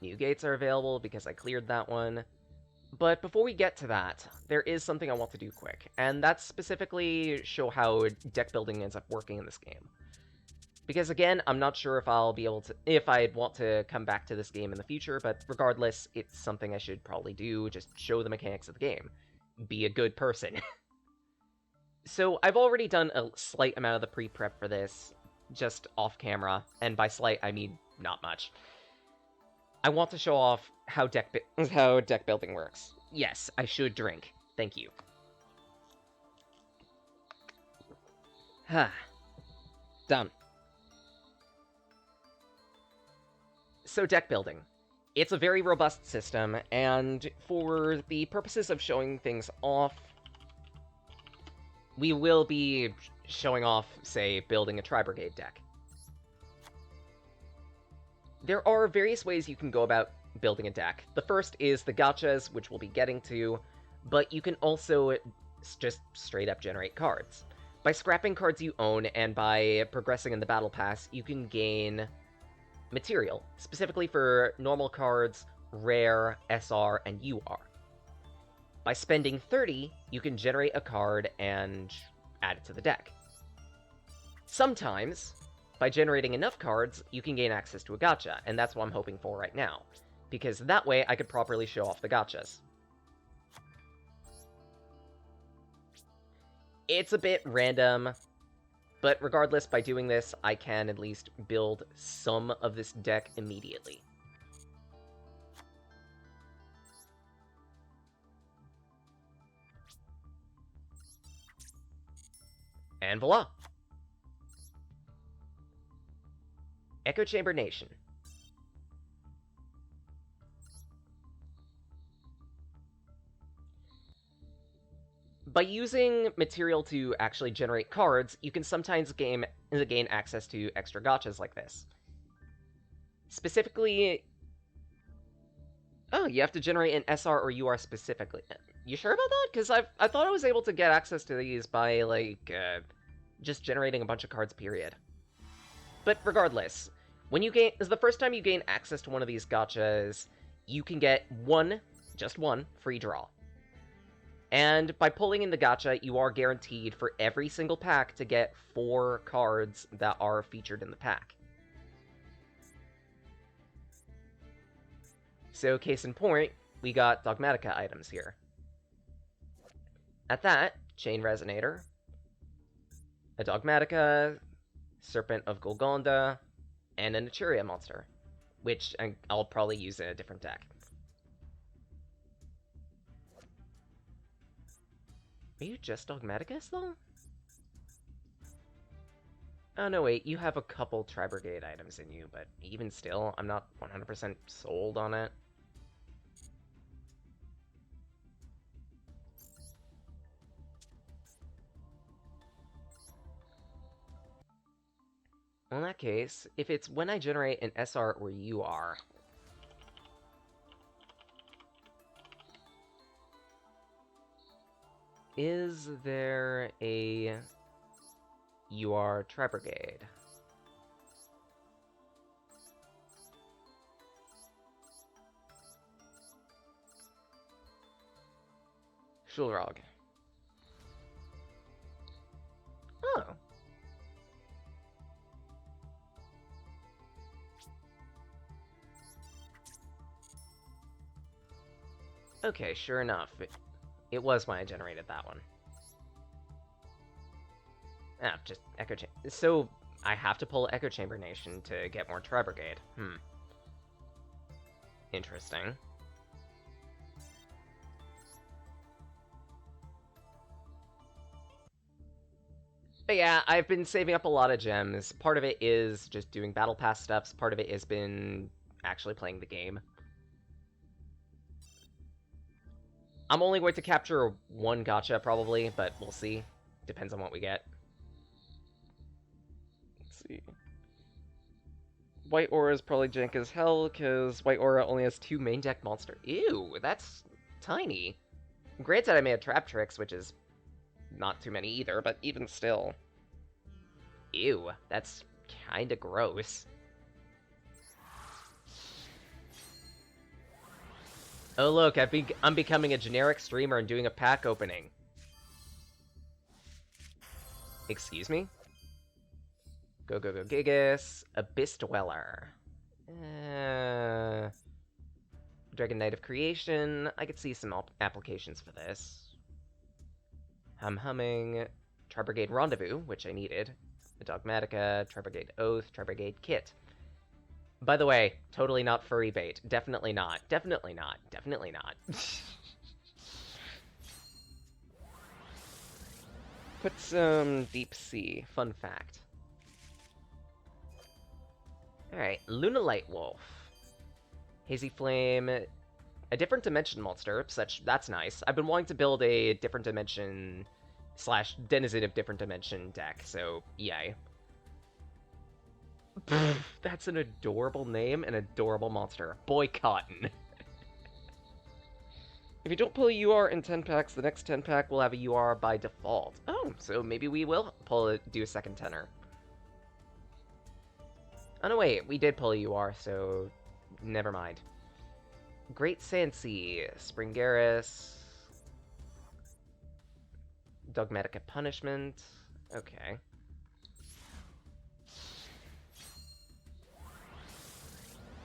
new gates are available because I cleared that one. But before we get to that, there is something I want to do quick, and that's specifically show how deck building ends up working in this game. Because again, I'm not sure if I'd want to come back to this game in the future, but regardless, it's something I should probably do, just show the mechanics of the game. Be a good person. So I've already done a slight amount of the pre-prep for this, just off camera, and by slight I mean not much. I want to show off how deck building works. Yes, I should drink. Thank you. Done. So deck building. It's a very robust system, and for the purposes of showing things off, we will be showing off, say, building a Tri-Brigade deck. There are various ways you can go about building a deck. The first is the gachas, which we'll be getting to, but you can also just straight up generate cards. By scrapping cards you own and by progressing in the Battle Pass, you can gain material, specifically for normal cards, rare, SR, and UR. By spending 30, you can generate a card and add it to the deck. Sometimes, by generating enough cards, you can gain access to a gacha, and that's what I'm hoping for right now, because that way I could properly show off the gachas. It's a bit random, but regardless, by doing this, I can at least build some of this deck immediately. And voila! Echo Chamber Nation. By using material to actually generate cards, you can sometimes gain access to extra gachas like this. Specifically... Oh, you have to generate an SR or UR specifically. You sure about that? Because I thought I was able to get access to these by, like, just generating a bunch of cards, period. But regardless, when you gain... the first time you gain access to one of these gachas, you can get just one, free draw. And by pulling in the gacha, you are guaranteed for every single pack to get 4 cards that are featured in the pack. So, case in point, we got Dogmatica items here. At that, Chain Resonator, a Dogmatica, Serpent of Golgonda, and an Echuria monster, which I'll probably use in a different deck. Are you just Dogmaticus, though? Oh, no, wait, you have a couple Tri-Brigade items in you, but even still, I'm not 100% sold on it. Well, in that case, if it's when I generate an SR or UR... Is there a UR Tri-Brigade? Shulrog. Oh. Okay, sure enough. It was when I generated that one. Ah, just Echo Chamber. So, I have to pull Echo Chamber Nation to get more Tri-Brigade. Interesting. But yeah, I've been saving up a lot of gems. Part of it is just doing Battle Pass stuffs, part of it has been actually playing the game. I'm only going to capture one gacha, probably, but we'll see. Depends on what we get. Let's see. White Aura is probably jank as hell, because White Aura only has 2 main deck monsters. Ew, that's tiny. Granted, I may have Trap Tricks, which is not too many either, but even still. Ew, that's kinda gross. Oh look, I'm becoming a generic streamer and doing a pack opening. Excuse me? Go go go Gigas. Abyss Dweller. Dragon Knight of Creation. I could see some applications for this. Humming. Tri-Brigade Rendezvous, which I needed. The Dogmatica, Tri-Brigade Oath, Tri-Brigade Kit. By the way, totally not furry bait. Definitely not. Definitely not. Definitely not. Put some Deep Sea. Fun fact. Alright, Luna Light Wolf. Hazy Flame. A different dimension monster, that's nice. I've been wanting to build a different dimension / denizen of different dimension deck, so yay. That's an adorable name and adorable monster. Boy Cotton. If you don't pull a UR in 10 packs, the next 10 pack will have a UR by default. Oh, so maybe we will do a second tenor. Oh no, wait, we did pull a UR, so never mind. Great Sansi, Springaris, Dogmatica Punishment. Okay.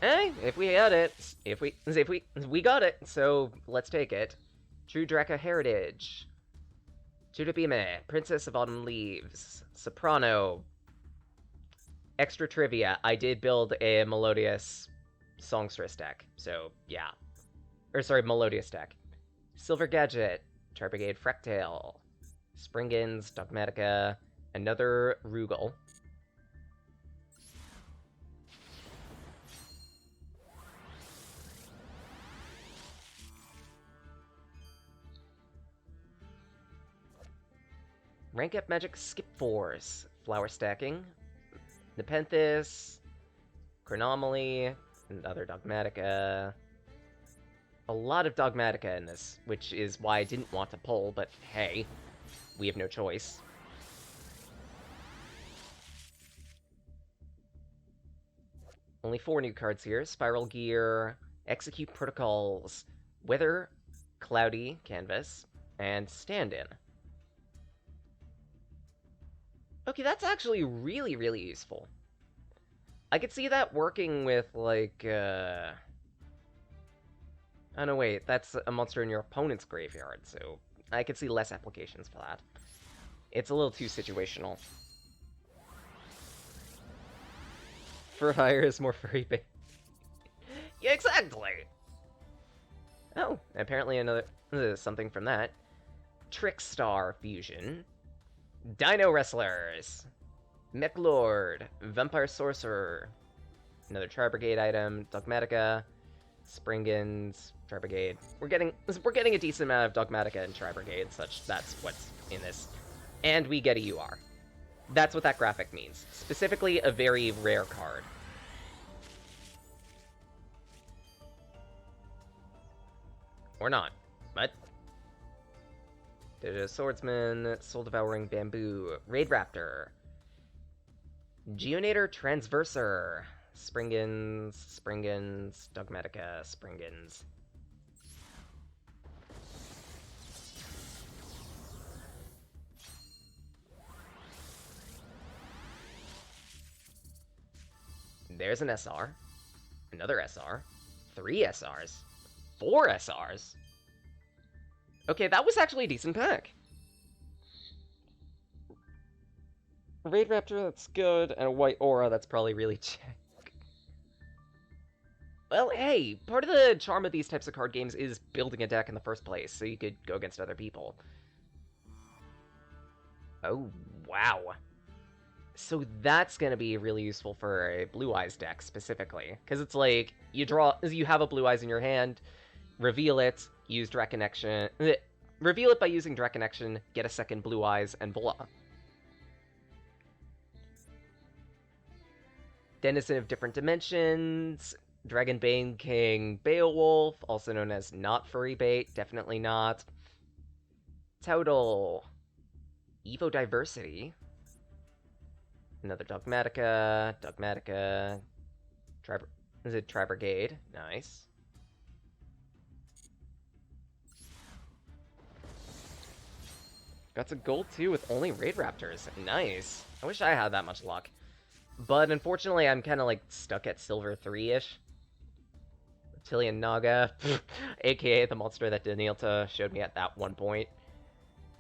Hey, if we had it, if we got it, so let's take it. True Drakka Heritage, Chudabime, Princess of Autumn Leaves, Soprano. Extra trivia: I did build a Melodious Songstress deck, so yeah. Or sorry, Melodious deck. Silver Gadget, Tri-Brigade Frectail, Springans, Dogmatica, another Rugal. Rank up magic skip force, flower stacking, Nepenthes, Chronomaly, another Dogmatica. A lot of Dogmatica in this, which is why I didn't want to pull, but hey, we have no choice. Only 4 new cards here. Spiral Gear, Execute Protocols, Weather, Cloudy Canvas, and Stand-In. Okay, that's actually really, really useful. I could see that working with, like, oh no, wait, that's a monster in your opponent's graveyard, so I could see less applications for that. It's a little too situational. For hire is more furry bait. Yeah, exactly! Oh, apparently another something from that. Trickstar Fusion. Dino Wrestlers. Mech Lord. Vampire Sorcerer. Another Tri-Brigade item. Dogmatica. Springans. Tri-Brigade. We're getting a decent amount of Dogmatica and Tri-Brigade, such that's what's in this. And we get a UR. That's what that graphic means. Specifically, a very rare card. Or not. But Swordsman, Soul Devouring Bamboo, Raid Raptor, Geonator Transverser, Springans, Dogmatica, Springans. There's an SR, another SR, 3 SRs, 4 SRs. Okay, that was actually a decent pack. Raid Raptor, that's good, and a White Aura, that's probably really check. Well, hey, part of the charm of these types of card games is building a deck in the first place, so you could go against other people. Oh, wow. So that's going to be really useful for a Blue Eyes deck, specifically. Because it's like, you have a Blue Eyes in your hand, reveal it, use Direct Connection, reveal it by using Direct Connection, get a second Blue Eyes, and voila. Denizen of Different Dimensions, Dragonbane King Beowulf, also known as not furry bait, definitely not. Total. Evo Diversity. Another Dogmatica, Tri-Brigade, nice. Got to gold too with only Raid Raptors. Nice. I wish I had that much luck. But unfortunately, I'm kind of like stuck at silver 3-ish. Reptilian Naga, aka the monster that Danielta showed me at that one point.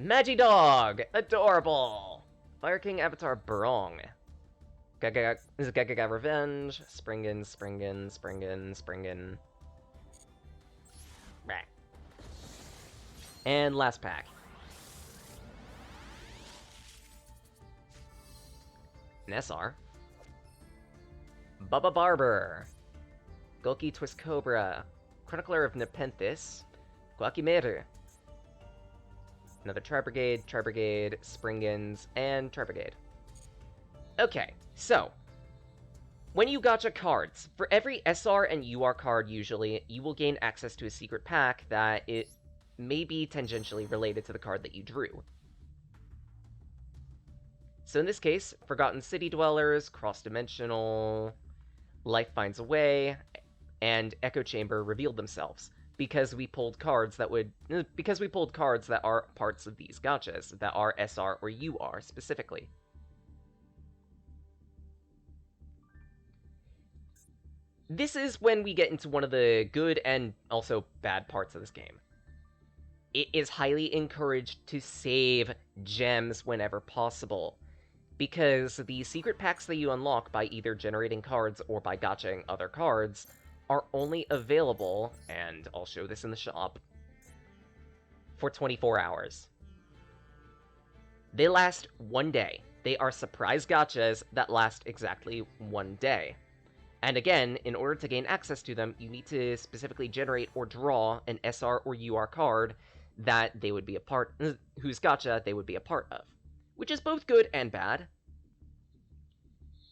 Magidog! Adorable! Fire King Avatar Barong. Gaga Revenge. Springen, Springen, Springen, Springen. Right. And last pack. An SR. Bubba Barber. Gulky Twist Cobra. Chronicler of Nepenthes. Guakimeru. Another Tri-Brigade, Springens, and Tri-Brigade. Okay, so, when you gacha cards, for every SR and UR card usually, you will gain access to a secret pack that it may be tangentially related to the card that you drew. So in this case, Forgotten City Dwellers, Cross-Dimensional, Life Finds a Way, and Echo Chamber revealed themselves. Because we pulled cards that are parts of these gachas, that are SR or UR specifically. This is when we get into one of the good and also bad parts of this game. It is highly encouraged to save gems whenever possible, because the secret packs that you unlock by either generating cards or by gachaing other cards are only available, and I'll show this in the shop, for 24 hours. They last one day. They are surprise gachas that last exactly one day. And again, in order to gain access to them, you need to specifically generate or draw an SR or UR card that they would be a part, whose gacha they would be a part of. Which is both good and bad.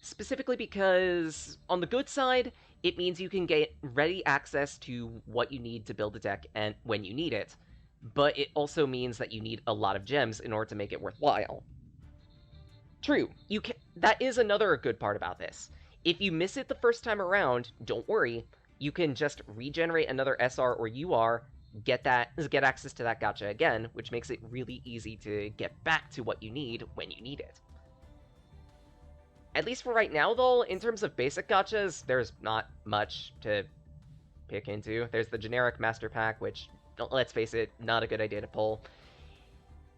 Specifically because, on the good side, it means you can get ready access to what you need to build a deck and when you need it, but it also means that you need a lot of gems in order to make it worthwhile. True, that is another good part about this. If you miss it the first time around, don't worry, you can just regenerate another SR or UR, get access to that gacha again, which makes it really easy to get back to what you need when you need it. At least for right now, though, in terms of basic gachas, there's not much to pick into. There's the generic Master Pack, which, let's face it, not a good idea to pull.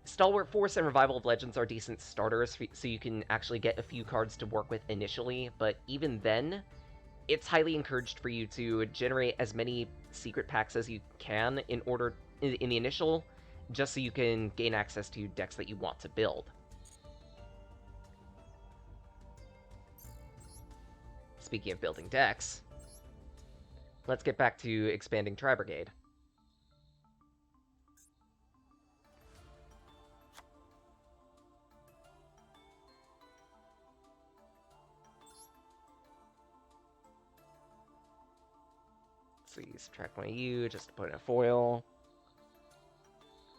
Stalwart Force and Revival of Legends are decent starters, so you can actually get a few cards to work with initially, but even then, it's highly encouraged for you to generate as many secret packs as you can in the initial, just so you can gain access to decks that you want to build. Speaking of building decks, let's get back to expanding Tri-Brigade. Let's see, subtract one of you just to put in a foil.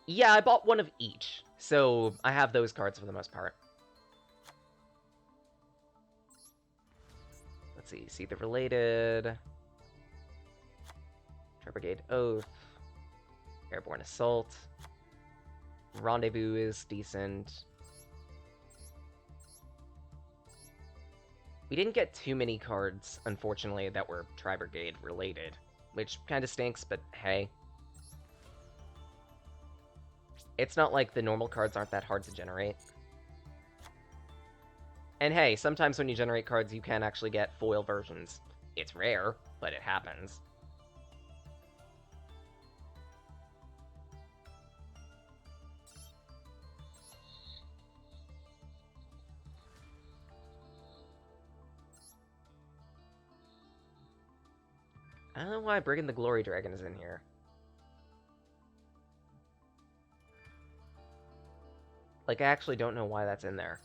Yeah, I bought one of each, so I have those cards for the most part. Let's see the related. Tri-Brigade Oath. Airborne Assault. Rendezvous is decent. We didn't get too many cards, unfortunately, that were Tri-Brigade related, which kind of stinks, but hey. It's not like the normal cards aren't that hard to generate. And hey, sometimes when you generate cards, you can actually get foil versions. It's rare, but it happens. I don't know why Brigand the Glory Dragon is in here. Like, I actually don't know why that's in there.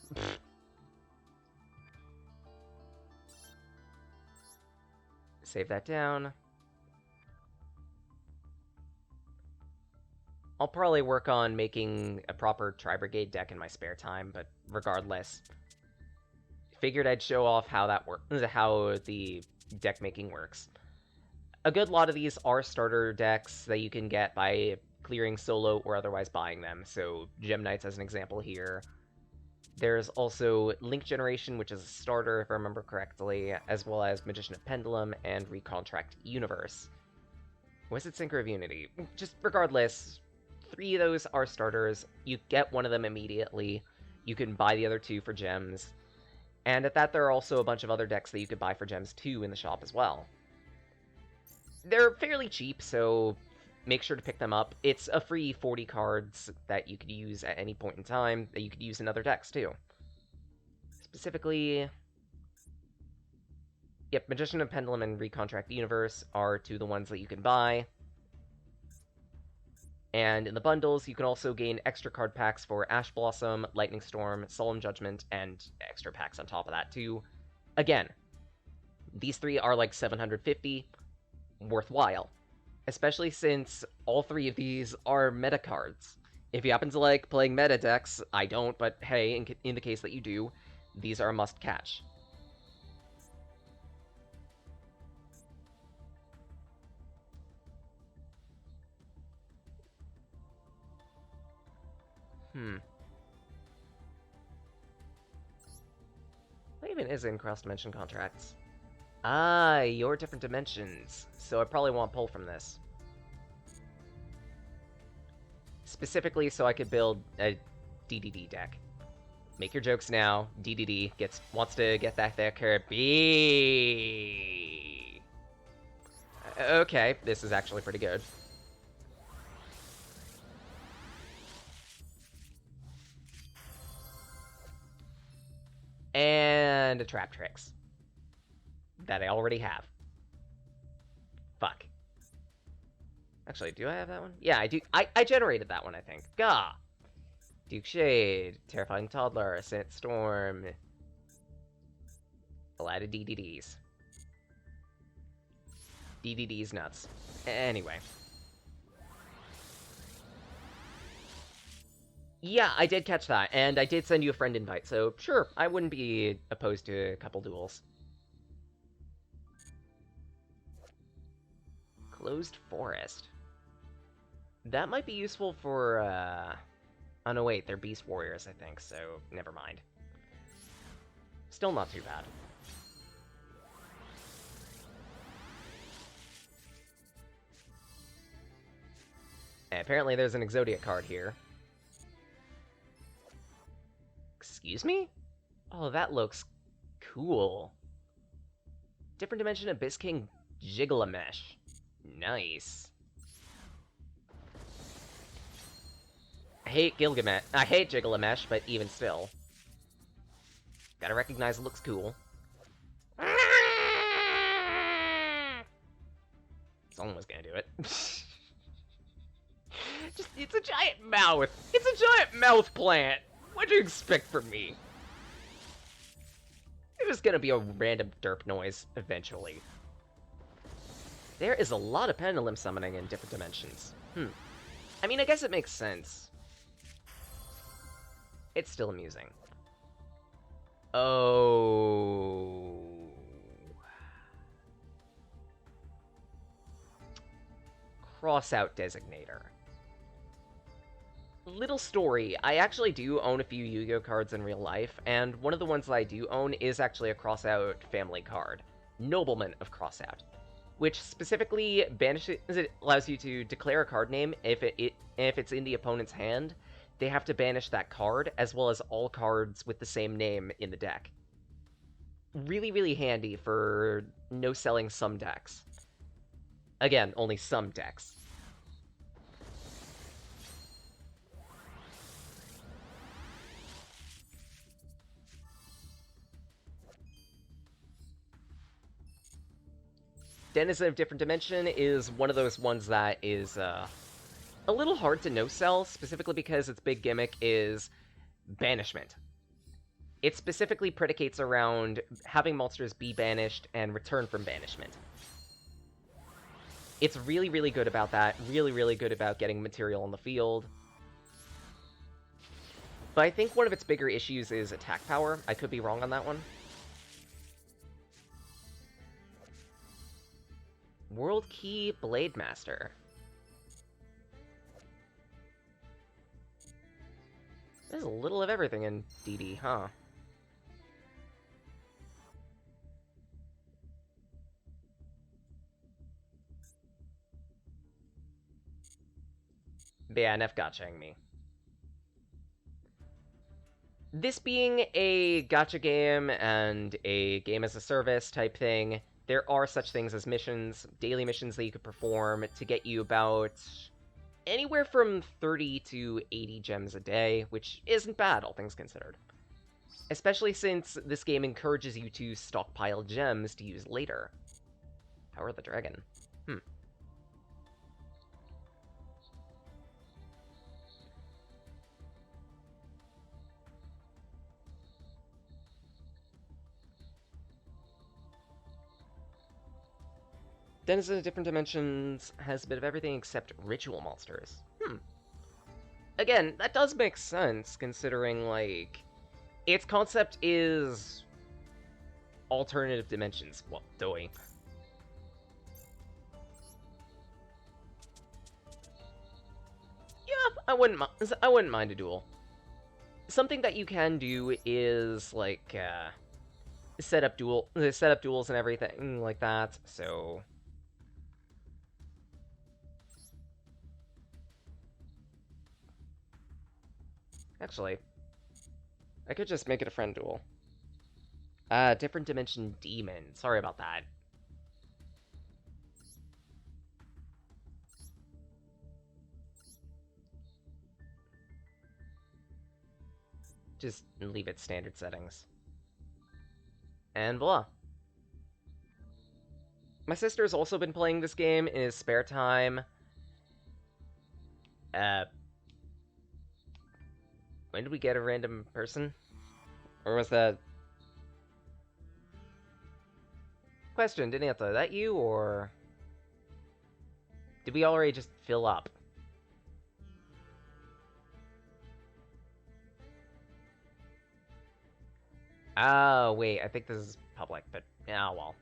Save that down. I'll probably work on making a proper Tri-Brigade deck in my spare time, but regardless, figured I'd show off how the deck making works. A good lot of these are starter decks that you can get by clearing solo or otherwise buying them. So Gem Knights as an example here. There's also Link Generation, which is a starter, if I remember correctly, as well as Magician of Pendulum and Recontract Universe. Was it Synchro of Unity? Just regardless, 3 of those are starters. You get one of them immediately. You can buy the other 2 for gems. And at that, there are also a bunch of other decks that you could buy for gems too in the shop as well. They're fairly cheap, so make sure to pick them up. It's a free 40 cards that you could use at any point in time, that you could use in other decks too. Specifically, yep, Magician of Pendulum and Recontract Universe are 2 of the ones that you can buy. And in the bundles, you can also gain extra card packs for Ash Blossom, Lightning Storm, Solemn Judgment, and extra packs on top of that too. Again, these 3 are like 750, worthwhile. Especially since all 3 of these are meta cards. If you happen to like playing meta decks, I don't, but hey, in the case that you do, these are a must-catch. What even is in cross-dimension contracts? Ah, your different dimensions. So I probably want pull from this. Specifically so I could build a DDD deck. Make your jokes now. DDD wants to get that there Kirby. Okay, this is actually pretty good. And a Trap Tricks. That I already have. Fuck. Actually, do I have that one? Yeah, I do. I generated that one, I think. Gah! Duke Shade, Terrifying Toddler, Ascent Storm. A lot of DDDs. DDDs nuts. Anyway. Yeah, I did catch that, and I did send you a friend invite, so sure, I wouldn't be opposed to a couple duels. Closed Forest. That might be useful for, oh no, wait, they're Beast Warriors, I think, so never mind. Still not too bad. And apparently there's an Exodia card here. Excuse me? Oh, that looks cool. Different Dimension Abyss King Gigalamesh. Nice. I hate Gigalamesh, but even still. Gotta recognize it looks cool. Someone was gonna do it. It's a giant mouth! It's a giant mouth plant! What'd you expect from me? It was gonna be a random derp noise, eventually. There is a lot of pendulum summoning in different dimensions. I mean, I guess it makes sense. It's still amusing. Oh. Crossout Designator. Little story, I actually do own a few Yu-Gi-Oh cards in real life, and one of the ones that I do own is actually a Crossout family card. Nobleman of Crossout. Which specifically allows you to declare a card name if it's in the opponent's hand. They have to banish that card, as well as all cards with the same name in the deck. Really, really handy for no-selling some decks. Again, only some decks. Denizen of Different Dimension is one of those ones that is a little hard to no-sell, specifically because its big gimmick is banishment. It specifically predicates around having monsters be banished and return from banishment. It's really, really good about that, really, really good about getting material on the field. But I think one of its bigger issues is attack power. I could be wrong on that one. World Key Blade Master. There's a little of everything in DD, huh? But yeah, Neff gotchaing me. This being a gacha game and a game as a service type thing, there are such things as missions, daily missions that you could perform to get you about anywhere from 30 to 80 gems a day, which isn't bad, all things considered. Especially since this game encourages you to stockpile gems to use later. Power of the Dragon. Denizen of Different Dimensions has a bit of everything except ritual monsters. Again, that does make sense, considering, like, its concept is alternative dimensions. Well, doing. Yeah, I wouldn't mind a duel. Something that you can do is, like, set up duels and everything like that, so... Actually, I could just make it a friend duel. Different dimension demon. Sorry about that. Just leave it standard settings. And voila. My sister's also been playing this game in his spare time. When did we get a random person? Or was that... Question, didn't answer. That you, or... Did we already just fill up? Oh, wait, I think this is public, but... Oh, well.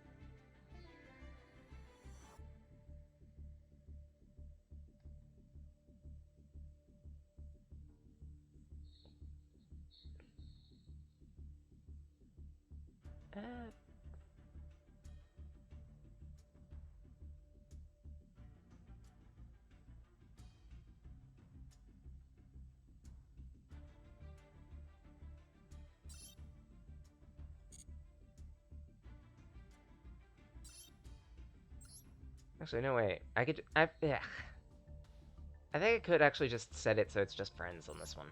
Actually, no, wait. I could... yeah. I think I could actually just set it so it's just friends on this one.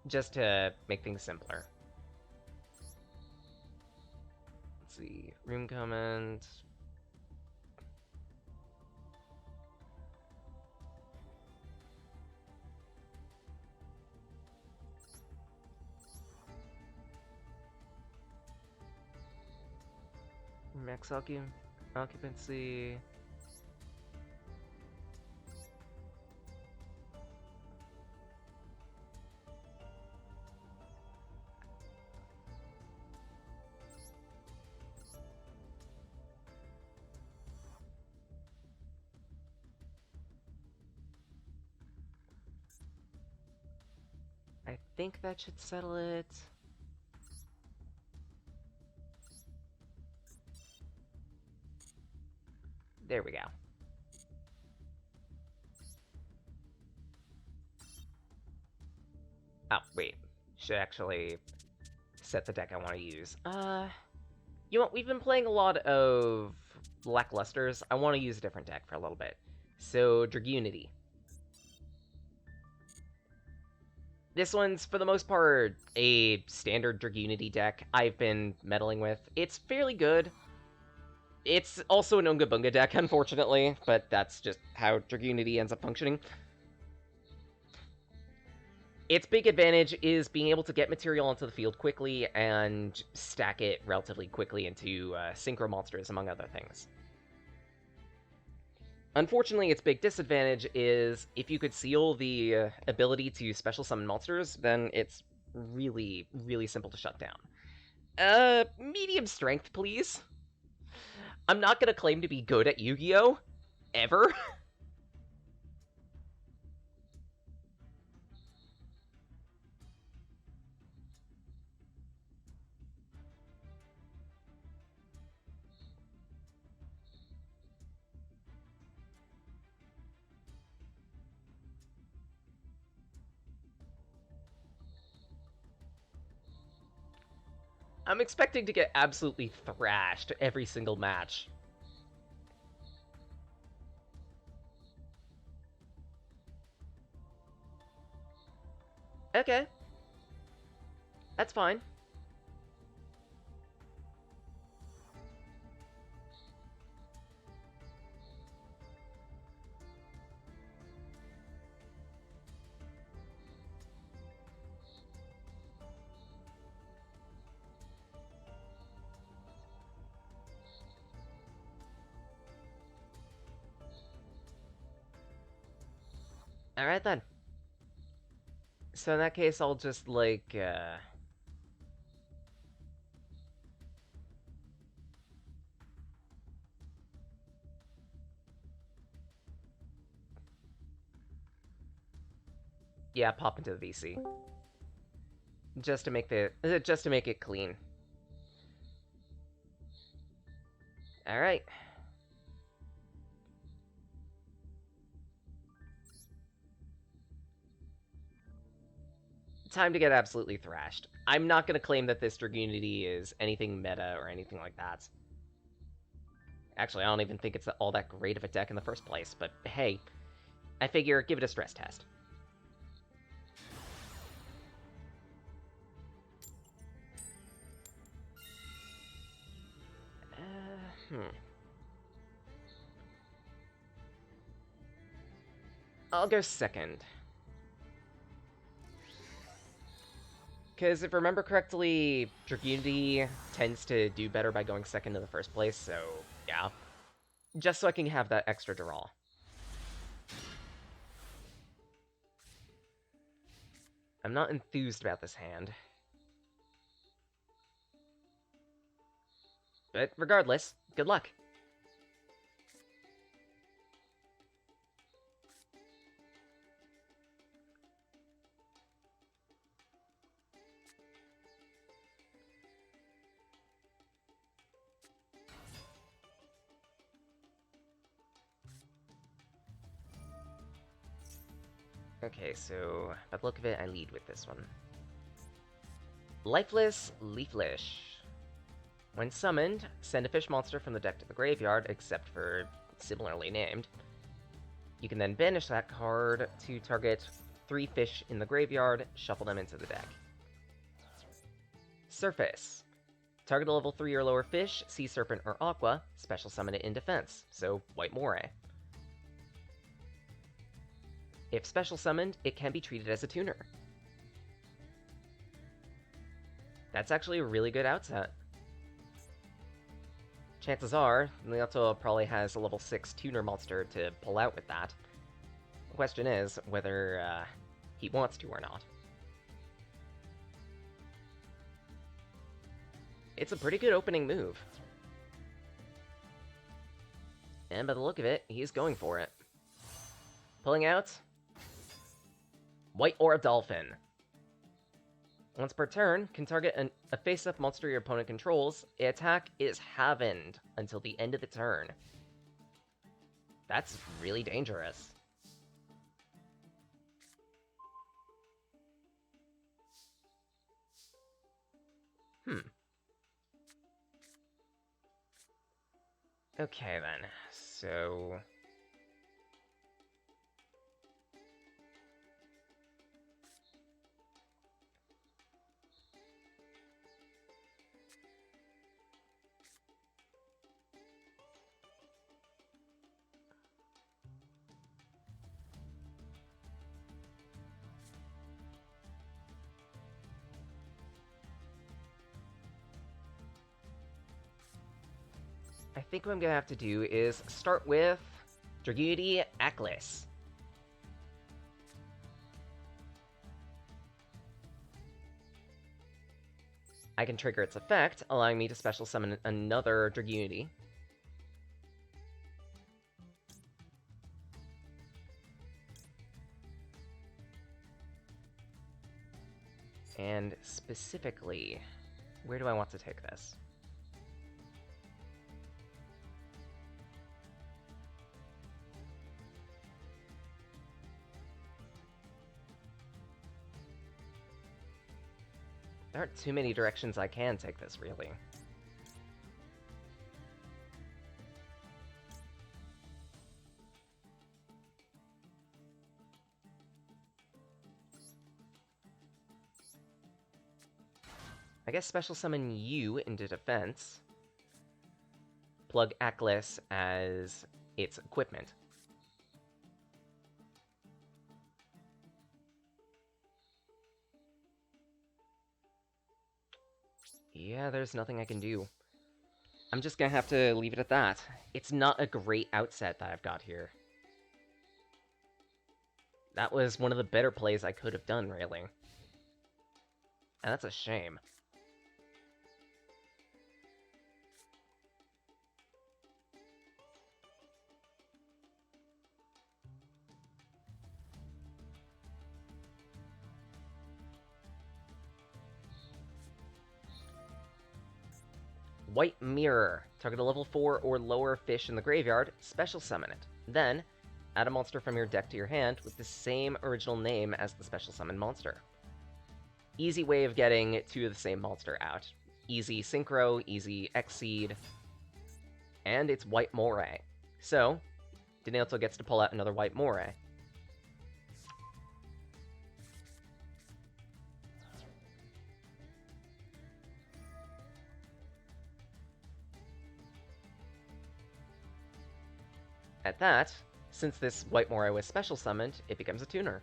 Just to make things simpler. Let's see. Room comment. Max occupancy. I think that should settle it. There we go. Oh, wait. Should actually set the deck I want to use. You know what? We've been playing a lot of Lacklusters. I want to use a different deck for a little bit. So, Dragunity. This one's, for the most part, a standard Dragunity deck I've been meddling with. It's fairly good. It's also an Unga Bunga deck, unfortunately, but that's just how Dragunity ends up functioning. Its big advantage is being able to get material onto the field quickly and stack it relatively quickly into synchro monsters, among other things. Unfortunately, its big disadvantage is if you could seal the ability to special summon monsters, then it's really, really simple to shut down. Medium strength, please. I'm not gonna claim to be good at YuGiOh, ever. I'm expecting to get absolutely thrashed every single match. Okay. That's fine. Alright then. So in that case, I'll just, like, yeah, pop into the VC. Just to make it clean. Alright. Time to get absolutely thrashed. I'm not going to claim that this Dragunity is anything meta or anything like that. Actually, I don't even think it's all that great of a deck in the first place, but hey, I figure give it a stress test. I'll go second. Because if I remember correctly, Dragunity tends to do better by going second in the first place, so yeah. Just so I can have that extra draw. I'm not enthused about this hand. But regardless, good luck. Okay, so by the look of it, I lead with this one. Lifeless Leaflish. When summoned, send a fish monster from the deck to the graveyard, except for similarly named. You can then banish that card to target 3 fish in the graveyard, shuffle them into the deck. Surface. Target a level 3 or lower fish, Sea Serpent or Aqua, special summon it in defense, so White Moray. If special summoned, it can be treated as a tuner. That's actually a really good outset. Chances are, Leoto probably has a level 6 tuner monster to pull out with that. The question is whether he wants to or not. It's a pretty good opening move. And by the look of it, he's going for it. Pulling out White Aura Dolphin. Once per turn, can target a face-up monster your opponent controls. Attack is halvened until the end of the turn. That's really dangerous. Okay then, so... I think what I'm gonna have to do is start with Dragunity Atlas. I can trigger its effect, allowing me to special summon another Dragunity. And specifically, where do I want to take this? There aren't too many directions I can take this, really. I guess special summon you into defense. Plug Aklis as its equipment. Yeah, there's nothing I can do. I'm just gonna have to leave it at that. It's not a great outset that I've got here. That was one of the better plays I could have done, really. And that's a shame. White Mirror. Target a level 4 or lower fish in the graveyard, special summon it. Then, add a monster from your deck to your hand with the same original name as the special summon monster. Easy way of getting two of the same monster out. Easy Synchro, easy Exceed, and it's White Moray. So, Denalto gets to pull out another White Moray. At that, since this White Moray was special summoned, it becomes a tuner.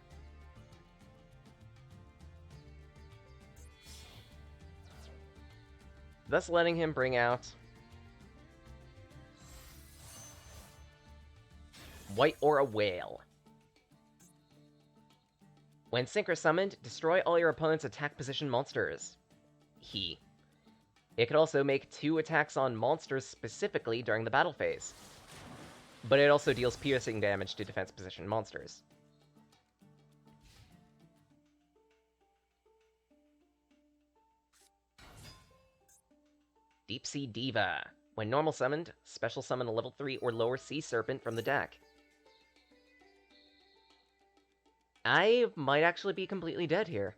Thus letting him bring out White Aura Whale. When Synchro Summoned, destroy all your opponent's attack position monsters. It could also make 2 attacks on monsters specifically during the battle phase. But it also deals piercing damage to defense position monsters. Deep Sea Diva. When normal summoned, special summon a level 3 or lower sea serpent from the deck. I might actually be completely dead here.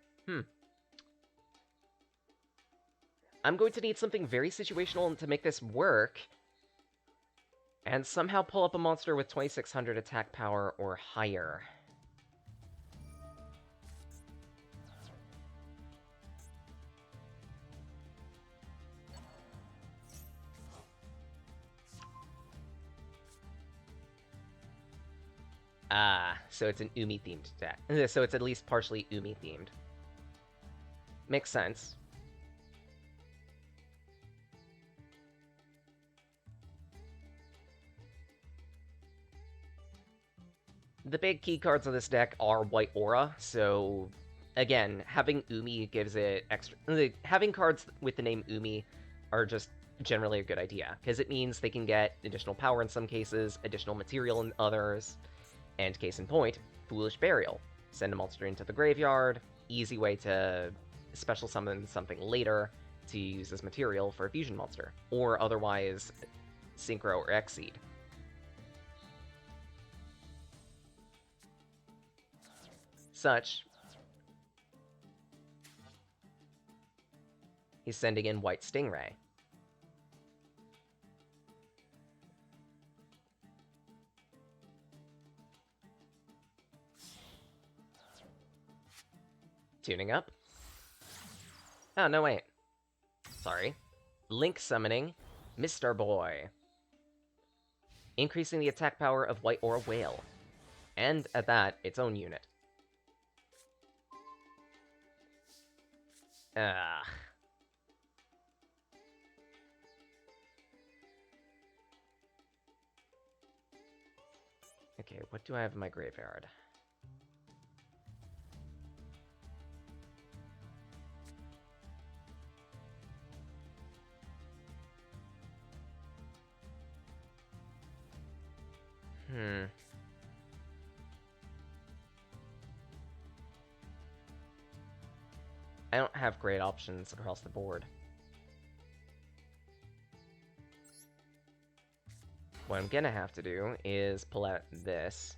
I'm going to need something very situational to make this work, and somehow pull up a monster with 2600 attack power or higher. So it's an Umi-themed deck. So it's at least partially Umi-themed. Makes sense. The big key cards of this deck are White Aura, so again, having Umi gives it extra... Having cards with the name Umi are just generally a good idea, because it means they can get additional power in some cases, additional material in others, and case in point, Foolish Burial. Send a monster into the graveyard, easy way to special summon something later to use as material for a fusion monster, or otherwise Synchro or Exceed. Such, he's sending in White Stingray. Tuning up. Oh, no, wait. Sorry. Link summoning Mr. Boy. Increasing the attack power of White Aura Whale. And, at that, its own unit. Okay, what do I have in my graveyard? I don't have great options across the board. What I'm gonna have to do is pull out this.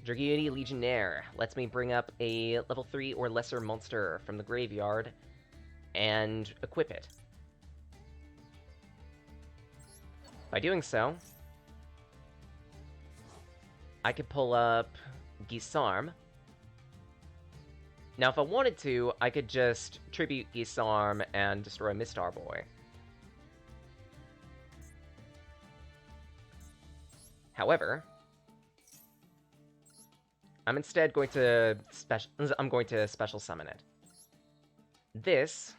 Dragunity Legionnaire lets me bring up a level 3 or lesser monster from the graveyard and equip it. By doing so, I could pull up Gisarm. Now, if I wanted to, I could just tribute Gisarm and destroy Mistar Boy. However, I'm instead going to special summon it. This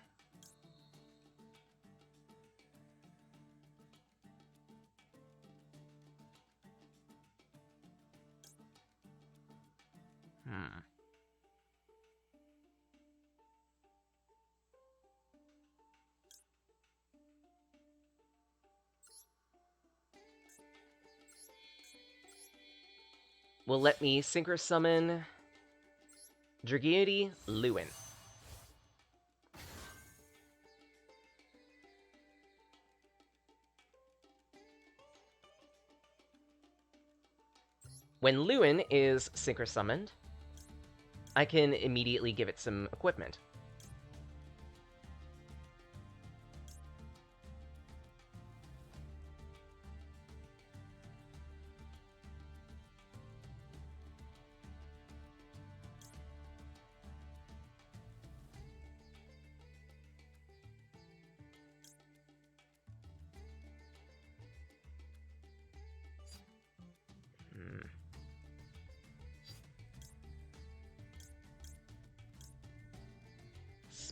will let me Synchro Summon Dragunity Lewin. When Lewin is Synchro Summoned, I can immediately give it some equipment.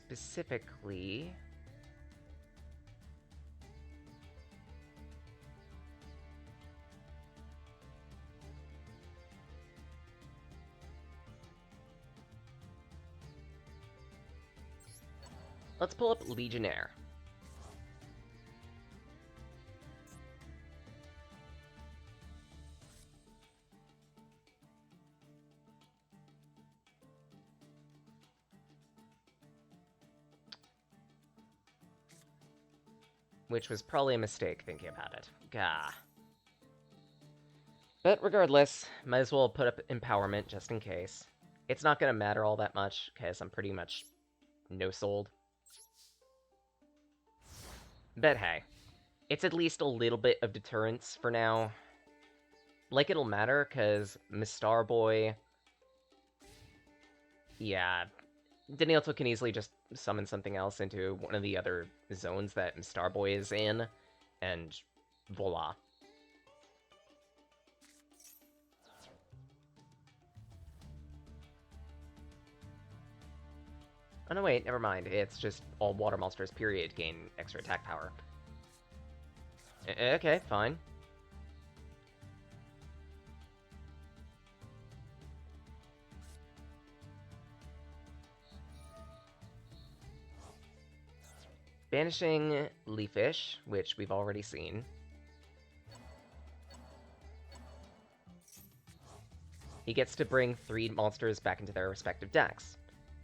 Specifically, let's pull up Legionnaire. Which was probably a mistake thinking about it. Gah. But regardless, might as well put up Empowerment just in case. It's not going to matter all that much, because I'm pretty much no-sold. But hey, it's at least a little bit of deterrence for now. Like, it'll matter, because Mistar Boy... Yeah, Danielto can easily just summon something else into one of the other zones that Mistar Boy is in, and voila. Oh no, wait, never mind. It's just all water monsters, period, gain extra attack power. Okay, fine. Banishing Leafish, which we've already seen. He gets to bring 3 monsters back into their respective decks.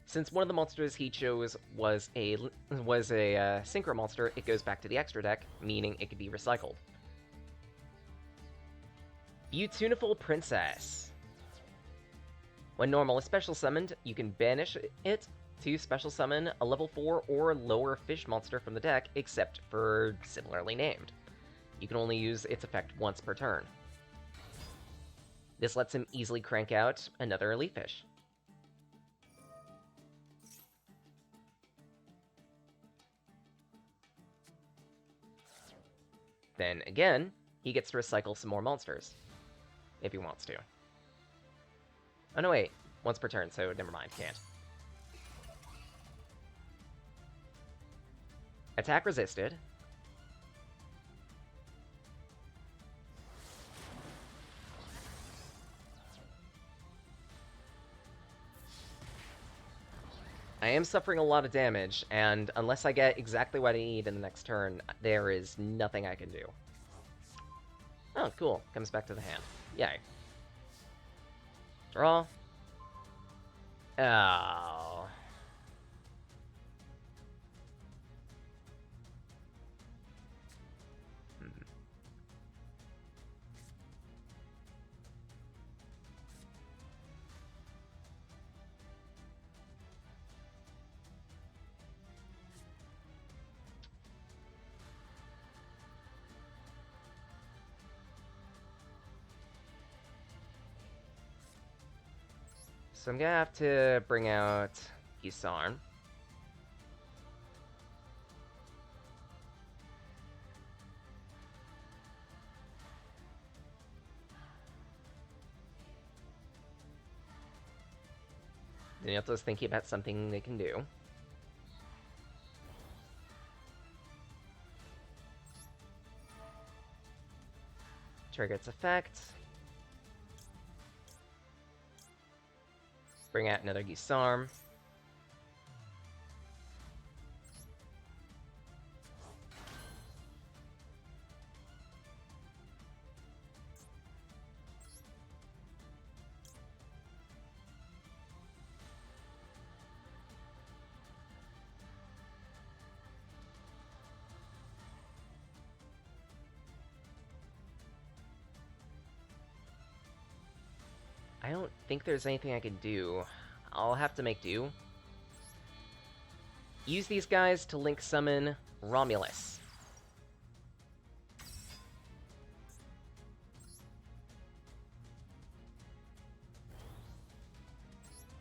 Since one of the monsters he chose was a Synchro monster, it goes back to the extra deck, meaning it can be recycled. Beautiful Princess. When normal is special summoned, you can banish it to special summon a level 4 or lower fish monster from the deck, except for similarly named. You can only use its effect once per turn. This lets him easily crank out another Elite Fish. Then again, he gets to recycle some more monsters, if he wants to. Oh no, wait. Once per turn, so never mind, can't. Attack resisted. I am suffering a lot of damage, and unless I get exactly what I need in the next turn, there is nothing I can do. Oh, cool. Comes back to the hand. Yay. Draw. Oh. So I'm gonna have to bring out Gisarn. Danielto's thinking about something they can do. Trigger its effect. Bring out another Gisarm. I don't think there's anything I can do. I'll have to make do. Use these guys to link summon Romulus.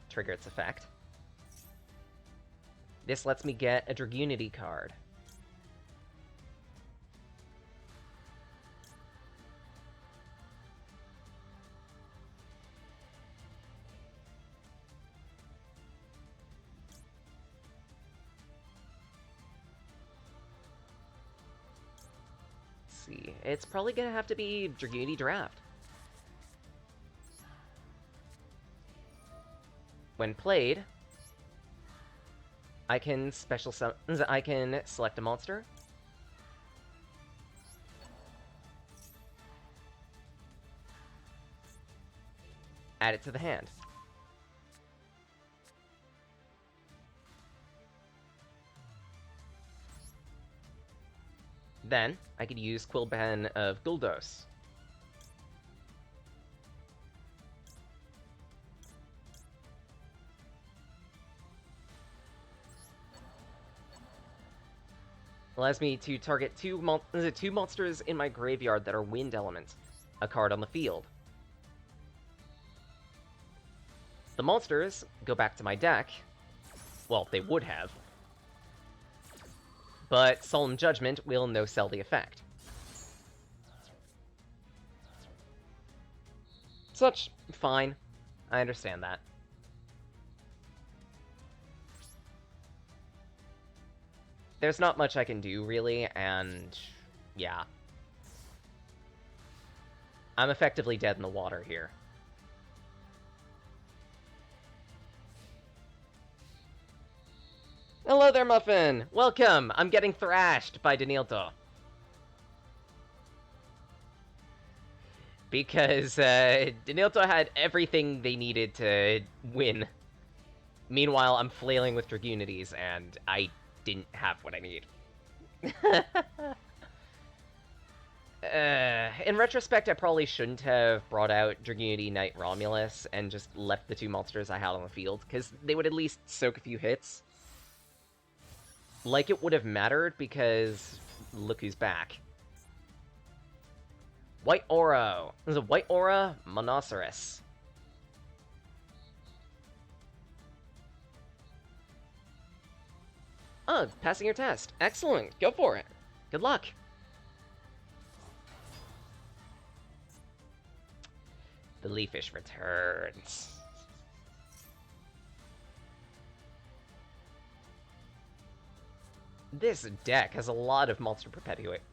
Trigger its effect. This lets me get a Dragunity card. See. It's probably gonna have to be Dragunity Draft. When played, I can I can select a monster. Add it to the hand. Then, I could use Quilban of Guldos. Allows me to target two monsters in my graveyard that are wind elements. A card on the field. The monsters go back to my deck. Well, they would have. But Solemn Judgment will no-sell the effect. Such, fine. I understand that. There's not much I can do, really, and yeah. I'm effectively dead in the water here. Hello there, Muffin! Welcome! I'm getting thrashed by Danielto. Because, Danielto had everything they needed to win. Meanwhile, I'm flailing with Dragunities, and I didn't have what I need. In retrospect, I probably shouldn't have brought out Dragunity Knight Romulus and just left the two monsters I had on the field, because they would at least soak a few hits. Like it would have mattered, because look who's back. White Oro. There's a White Aura Monoceros. Oh, passing your test. Excellent. Go for it. Good luck. The Leafish returns. This deck has a lot of monster perpetuation,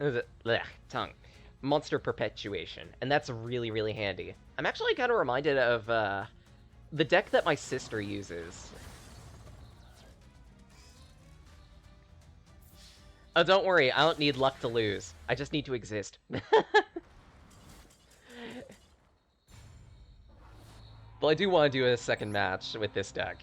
and that's really, really handy. I'm actually kind of reminded of the deck that my sister uses. Oh, don't worry, I don't need luck to lose. I just need to exist. But I do want to do a second match with this deck.